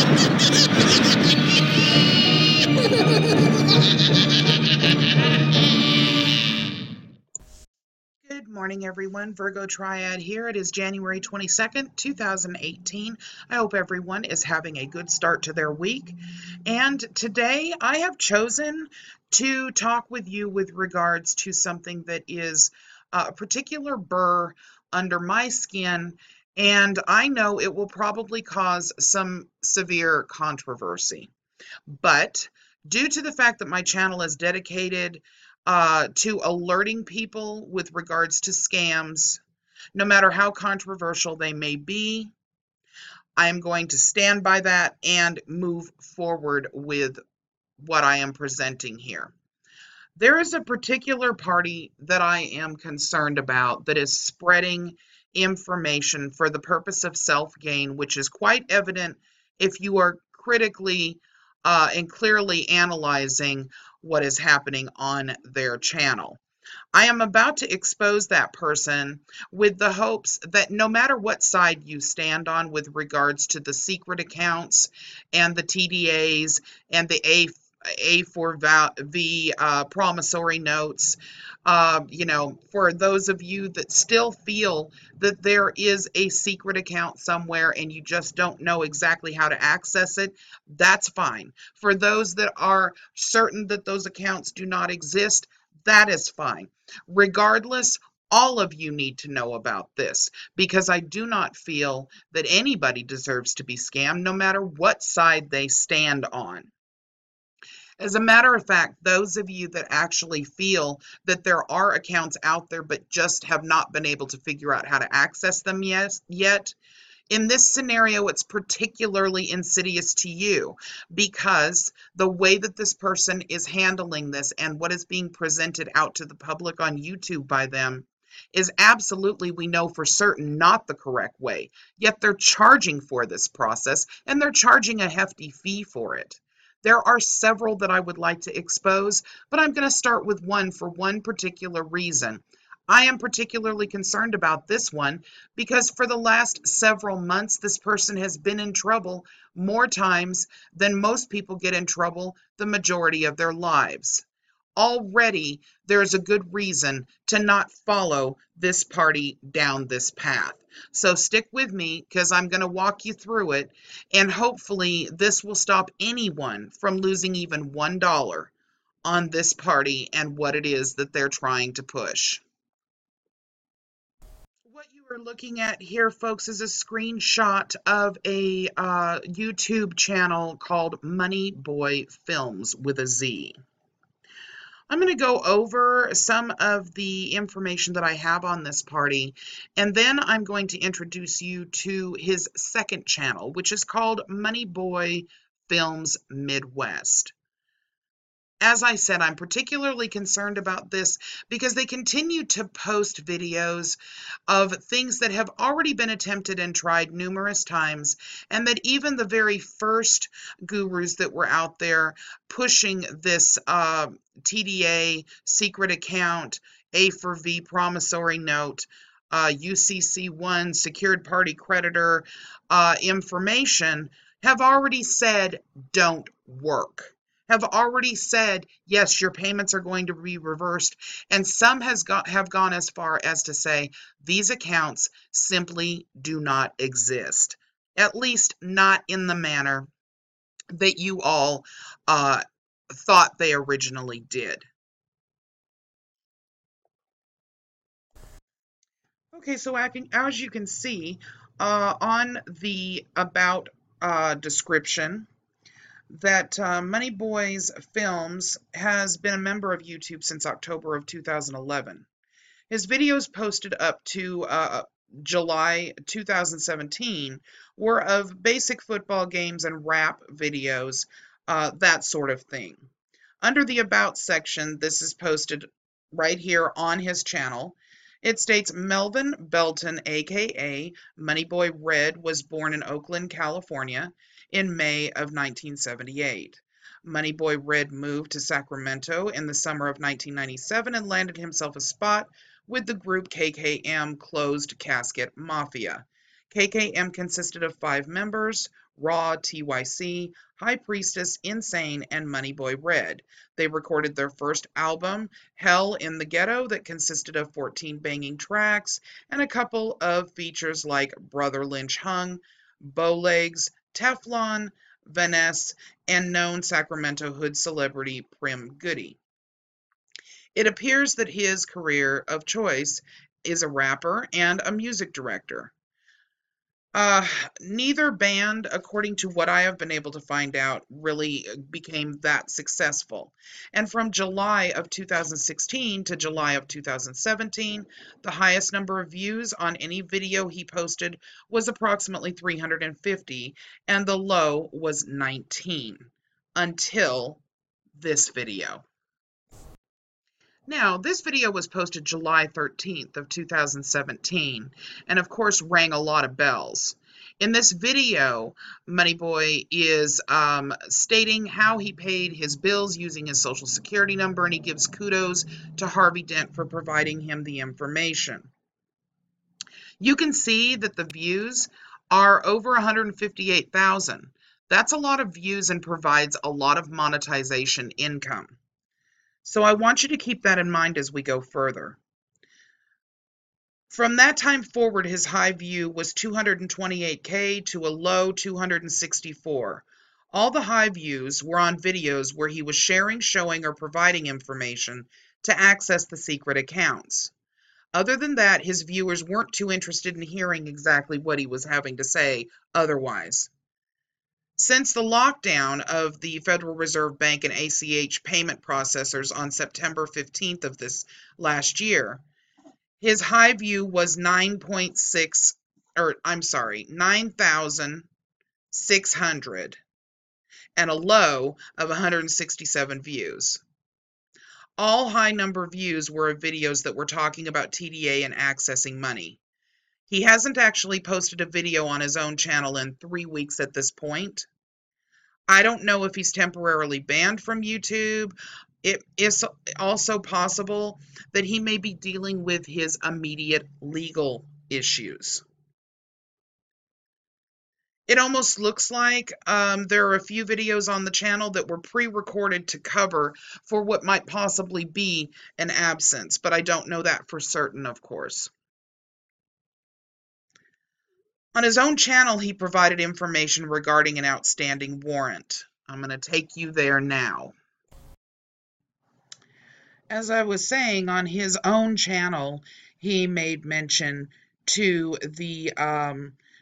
Good morning, everyone. Virgo Triad here. It is January 22nd, 2018. I hope everyone is having a good start to their week. And today I have chosen to talk with you with regards to something that is a particular burr under my skin, and I know it will probably cause some severe controversy. But due to the fact that my channel is dedicated to alerting people with regards to scams, no matter how controversial they may be, I am going to stand by that and move forward with what I am presenting here. There is a particular party that I am concerned about that is spreading information for the purpose of self-gain, which is quite evident if you are critically and clearly analyzing what is happening on their channel. I am about to expose that person with the hopes that no matter what side you stand on with regards to the secret accounts and the TDAs and the A4V promissory notes, for those of you that still feel that there is a secret account somewhere and you just don't know exactly how to access it, that's fine. For those that are certain that those accounts do not exist, that is fine. Regardless, all of you need to know about this because I do not feel that anybody deserves to be scammed, no matter what side they stand on. As a matter of fact, those of you that actually feel that there are accounts out there but just have not been able to figure out how to access them yet, in this scenario, it's particularly insidious to you because the way that this person is handling this and what is being presented out to the public on YouTube by them is absolutely, we know for certain, not the correct way. Yet they're charging for this process and they're charging a hefty fee for it. There are several that I would like to expose, but I'm going to start with one for one particular reason. I am particularly concerned about this one because for the last several months, this person has been in trouble more times than most people get in trouble the majority of their lives. Already, there's a good reason to not follow this party down this path. So stick with me because I'm going to walk you through it, and hopefully this will stop anyone from losing even $1 on this party and what it is that they're trying to push. What you are looking at here, folks, is a screenshot of a YouTube channel called Money Boy Films with a Z. I'm going to go over some of the information that I have on this party, and then I'm going to introduce you to his second channel, which is called Money Boy Films Midwest. As I said, I'm particularly concerned about this because they continue to post videos of things that have already been attempted and tried numerous times, and that even the very first gurus that were out there pushing this TDA, secret account, A4V promissory note, UCC1, secured party creditor information have already said don't work. Have already said, yes, your payments are going to be reversed, and some have gone as far as to say these accounts simply do not exist, at least not in the manner that you all thought they originally did. Okay, so as you can see on the About description, that Money Boys Films has been a member of YouTube since October of 2011. His videos posted up to July 2017 were of basic football games and rap videos, that sort of thing. Under the About section, this is posted right here on his channel. It states Melvin Belton, aka Moneyboy Red, was born in Oakland, California in May of 1978. Moneyboy Red moved to Sacramento in the summer of 1997 and landed himself a spot with the group KKM Closed Casket Mafia. KKM consisted of 5 members: Raw, TYC, High Priestess, Insane, and Moneyboy Red. They recorded their first album, Hell in the Ghetto, that consisted of 14 banging tracks and a couple of features like Brother Lynch Hung, Bowlegs, Teflon, Vanessa, and known Sacramento hood celebrity Prim Goody. It appears that his career of choice is a rapper and a music director. Neither band, according to what I have been able to find out, really became that successful. And from July of 2016 to July of 2017, the highest number of views on any video he posted was approximately 350, and the low was 19, until this video. Now, this video was posted July 13th of 2017, and of course rang a lot of bells. In this video, Moneyboy is stating how he paid his bills using his social security number, and he gives kudos to Harvey Dent for providing him the information. You can see that the views are over 158,000. That's a lot of views and provides a lot of monetization income. So I want you to keep that in mind as we go further. From that time forward, his high view was 228K to a low 264. All the high views were on videos where he was sharing, showing, or providing information to access the secret accounts. Other than that, his viewers weren't too interested in hearing exactly what he was having to say otherwise. Since the lockdown of the Federal Reserve Bank and ACH payment processors on September 15th of this last year, his high view was 9,600 and a low of 167 views. All high number views were of videos that were talking about TDA and accessing money. He hasn't actually posted a video on his own channel in 3 weeks at this point. I don't know if he's temporarily banned from YouTube. It is also possible that he may be dealing with his immediate legal issues. It almost looks like there are a few videos on the channel that were pre-recorded to cover for what might possibly be an absence, but I don't know that for certain, of course. On his own channel, he provided information regarding an outstanding warrant. I'm going to take you there now. As I was saying, on his own channel, he made mention to the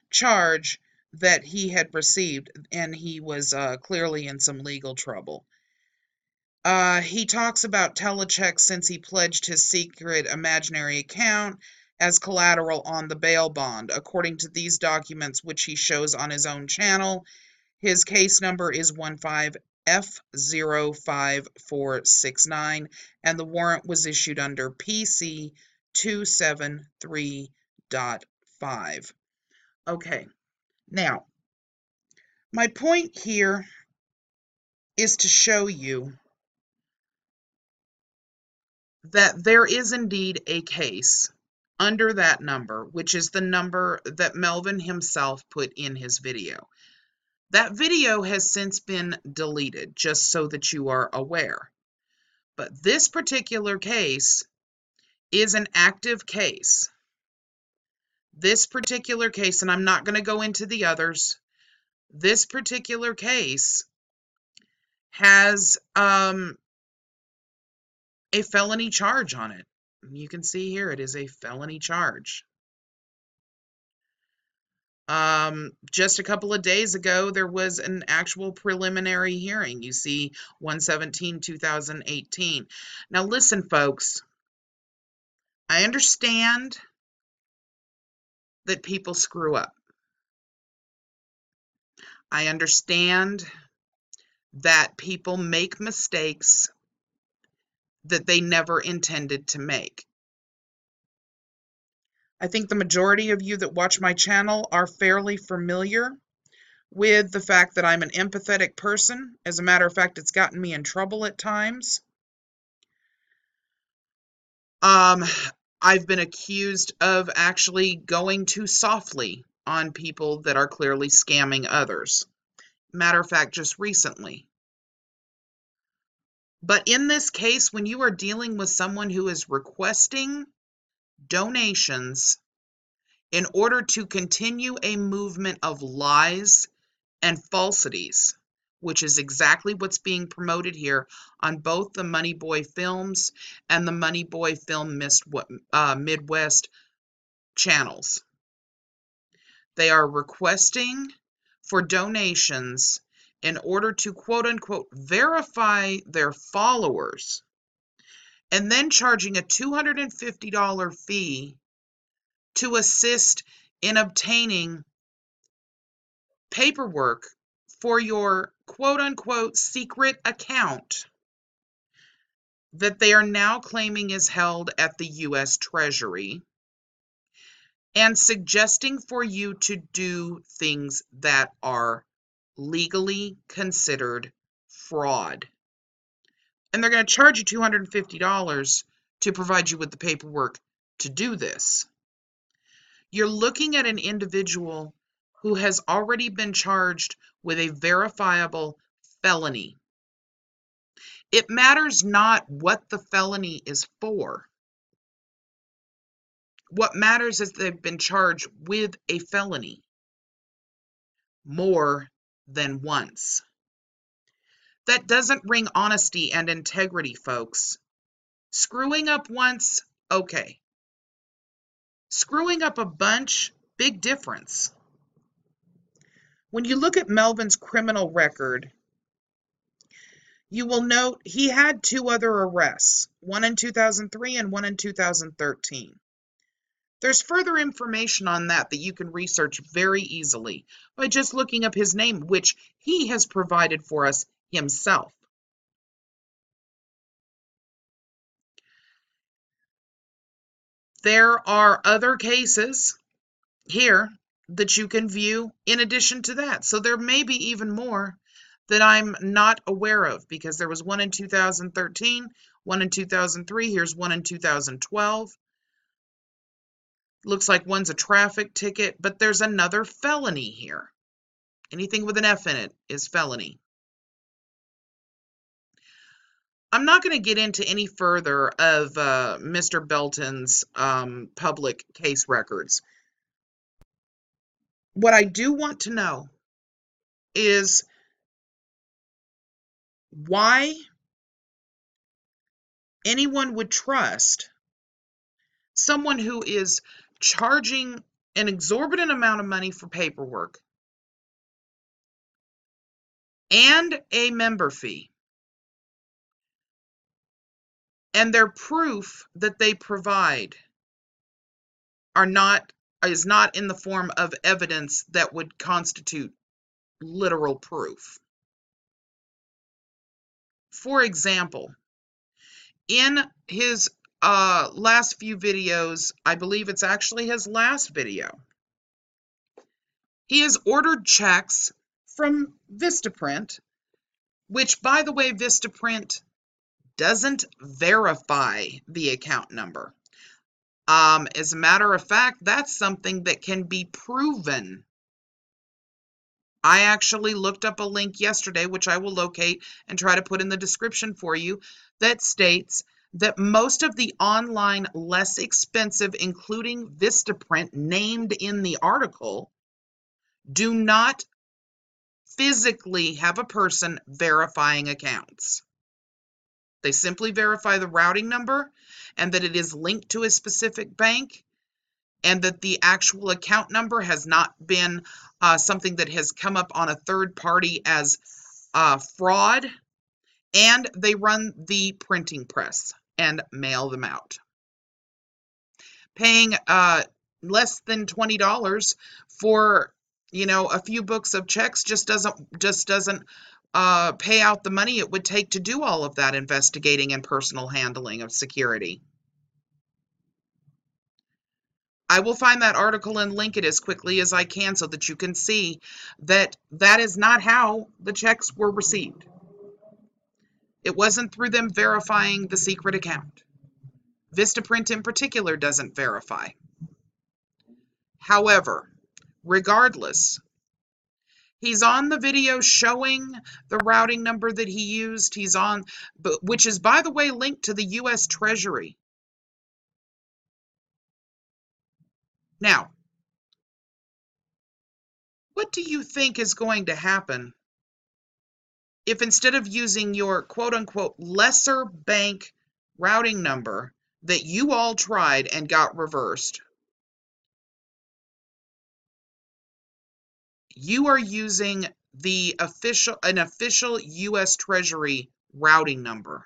charge that he had received, and he was clearly in some legal trouble. He talks about telechecks since he pledged his secret imaginary account as collateral on the bail bond. According to these documents, which he shows on his own channel, his case number is 15F05469, and the warrant was issued under PC 273.5. Okay, now, my point here is to show you that there is indeed a case under that number, which is the number that Melvin himself put in his video. That video has since been deleted, just so that you are aware. But this particular case is an active case. This particular case, and I'm not going to go into the others, this particular case has a felony charge on it. You can see here it is a felony charge. Just a couple of days ago, there was an actual preliminary hearing. You see 1/17/2018. Now listen, folks. I understand that people screw up. I understand that people make mistakes that they never intended to make. I think the majority of you that watch my channel are fairly familiar with the fact that I'm an empathetic person. As a matter of fact, it's gotten me in trouble at times. I've been accused of actually going too softly on people that are clearly scamming others. Matter of fact, just recently. But in this case, when you are dealing with someone who is requesting donations in order to continue a movement of lies and falsities, which is exactly what's being promoted here on both the Money Boy Films and the Money Boy Film Midwest channels. They are requesting for donations in order to quote-unquote verify their followers, and then charging a $250 fee to assist in obtaining paperwork for your quote-unquote secret account that they are now claiming is held at the U.S. Treasury, and suggesting for you to do things that are legally considered fraud. And they're going to charge you $250 to provide you with the paperwork to do this. You're looking at an individual who has already been charged with a verifiable felony. It matters not what the felony is for. What matters is they've been charged with a felony more than once. That doesn't bring honesty and integrity, folks. Screwing up once, okay. Screwing up a bunch, big difference. When you look at Melvin's criminal record, you will note he had 2 other arrests, one in 2003 and one in 2013. There's further information on that you can research very easily by just looking up his name, which he has provided for us himself. There are other cases here that you can view in addition to that. So there may be even more that I'm not aware of, because there was one in 2013, one in 2003, here's one in 2012. Looks like one's a traffic ticket, but there's another felony here. Anything with an F in it is felony. I'm not going to get into any further of Mr. Belton's public case records. What I do want to know is why anyone would trust someone who is charging an exorbitant amount of money for paperwork and a member fee, and their proof that they provide is not in the form of evidence that would constitute literal proof. For example, in his last few videos, I believe it's actually his last video, he has ordered checks from Vistaprint, which, by the way, Vistaprint doesn't verify the account number. As a matter of fact, that's something that can be proven. I actually looked up a link yesterday, which I will locate and try to put in the description for you, that states that most of the online less expensive, including Vistaprint named in the article, do not physically have a person verifying accounts. They simply verify the routing number and that it is linked to a specific bank, and that the actual account number has not been something that has come up on a third party as fraud, and they run the printing press and mail them out. Paying less than $20 for a few books of checks just doesn't pay out the money it would take to do all of that investigating and personal handling of security. I will find that article and link it as quickly as I can so that you can see that that is not how the checks were received. It wasn't through them verifying the secret account. Vistaprint in particular doesn't verify. However, regardless. He's on the video showing the routing number that he used. He's on, which is, by the way, linked to the U.S. Treasury. Now, what do you think is going to happen if instead of using your quote-unquote lesser bank routing number that you all tried and got reversed, you are using an official U.S. Treasury routing number,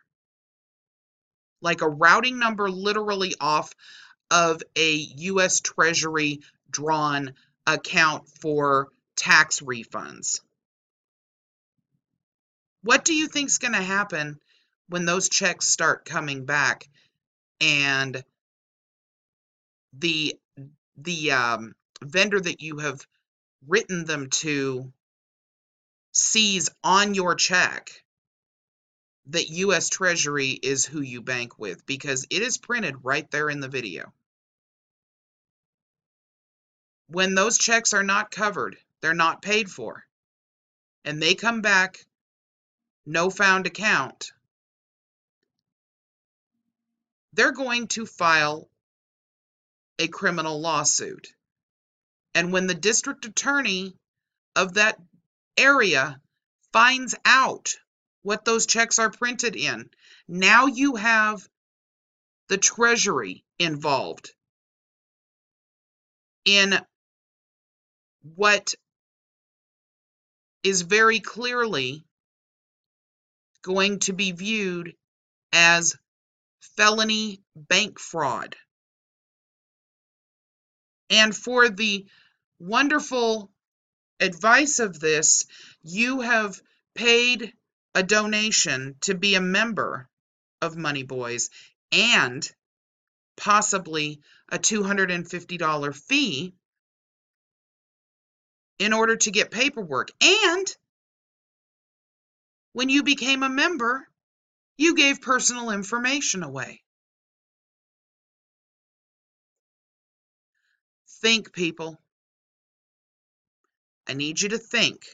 like a routing number literally off of a U.S. Treasury drawn account for tax refunds. What do you think is going to happen when those checks start coming back and the vendor that you have written them to sees on your check that U.S. Treasury is who you bank with, because it is printed right there in the video? When those checks are not covered, they're not paid for, and they come back no found account, they're going to file a criminal lawsuit. And when the district attorney of that area finds out what those checks are printed in, now you have the Treasury involved in what is very clearly going to be viewed as felony bank fraud. And for the wonderful advice of this, you have paid a donation to be a member of Money Boys and possibly a $250 fee in order to get paperwork. And when you became a member, you gave personal information away. Think, people. I need you to think,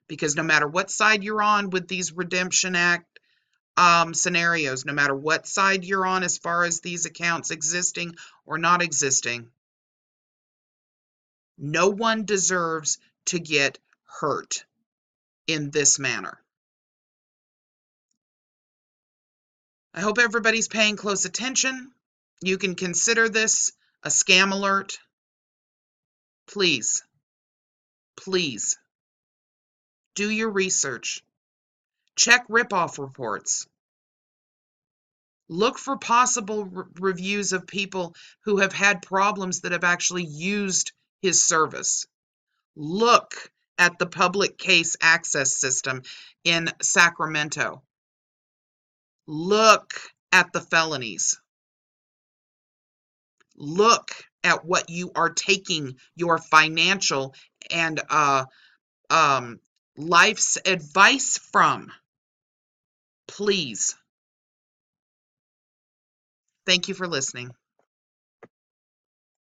because no matter what side you're on with these Redemption Act scenarios, no matter what side you're on as far as these accounts existing or not existing, no one deserves to get hurt in this manner. I hope everybody's paying close attention. You can consider this a scam alert. Please, please, do your research. Check ripoff reports. Look for possible reviews of people who have had problems that have actually used his service. Look at the public case access system in Sacramento. Look at the felonies. Look at what you are taking your financial and life's advice from. Please. Thank you for listening.